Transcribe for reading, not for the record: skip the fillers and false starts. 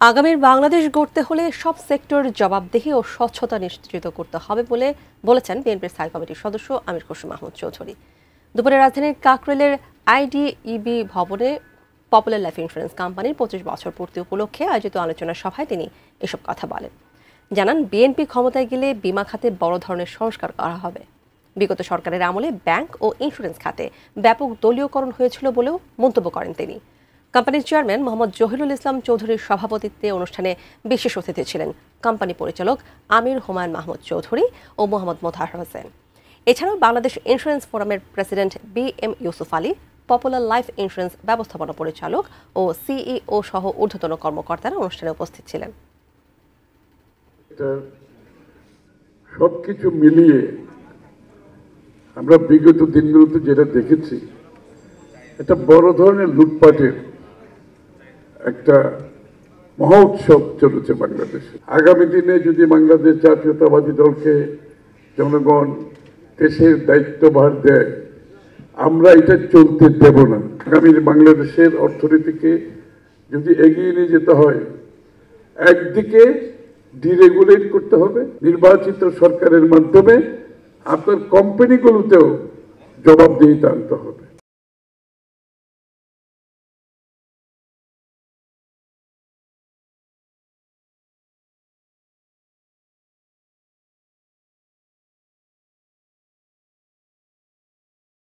আগামীর বাংলাদেশ গড়তে হলে সব সেক্টর জবাবদিহি ও স্বচ্ছতা নিশ্চিত করতে হবে বলেছেন বিএনপির স্থায়ী কমিটির সদস্য আমির খসরু মাহমুদ চৌধুরী। দুপুরে রাজধানীর কাকরাইলের আইডিইবি ভবনে পপুলার লাইফ ইন্স্যুরেন্স কোম্পানির 25 বছর পূর্তি উপলক্ষে আয়োজিত আলোচনা সভায় তিনি এসব কথা বলেন। জানান, বিএনপি ক্ষমতায় গেলে বীমা খাতে বড় ধরনের সংস্কার করা হবে। বিগত সরকারের আমলে ব্যাংক ও ইন্স্যুরেন্স খাতে ব্যাপক দলীয়করণ হয়েছিল বলেও মন্তব্য করেন তিনি। কোম্পানির চেয়ারম্যান মোহাম্মদ জহিরুল ইসলাম চৌধুরীর সভাপতিত্বে অনুষ্ঠানে বিশেষ অতিথি ছিলেন কোম্পানি পরিচালক আমির হুমায়ুন মাহমুদ চৌধুরী ও মোহাম্মদ মোতাহার হোসেন। এছাড়াও বাংলাদেশ ইন্স্যুরেন্স ফোরামের president BM Yusuf Ali, popular life insurance ব্যবস্থাপনা পরিচালক ও CEO সহ ঊর্ধ্বতন কর্মকর্তারা অনুষ্ঠানে উপস্থিত ছিলেন। সবকিছু মিলিয়ে আমরা বিগত দিনগুলোতে যেটা দেখেছি, এটা বড় ধরনের লুটপাটের একটা মহা উৎসব চলেছে বাংলাদেশে। আগামী দিনে যদি বাংলাদেশ জাতীয়তাবাদী দলকে জনগণ দেশের দায়িত্বভার দেয়, আমরা এটা চলতে দেব না। আগামী বাংলাদেশের অর্থনীতিকে যদি এগিয়ে নিয়ে যেতে হয়, একদিকে ডিরেগুলেট করতে হবে, নির্বাচিত সরকারের মাধ্যমে আপনার কোম্পানিগুলোতেও জবাবদিহিতা আনতে হবে।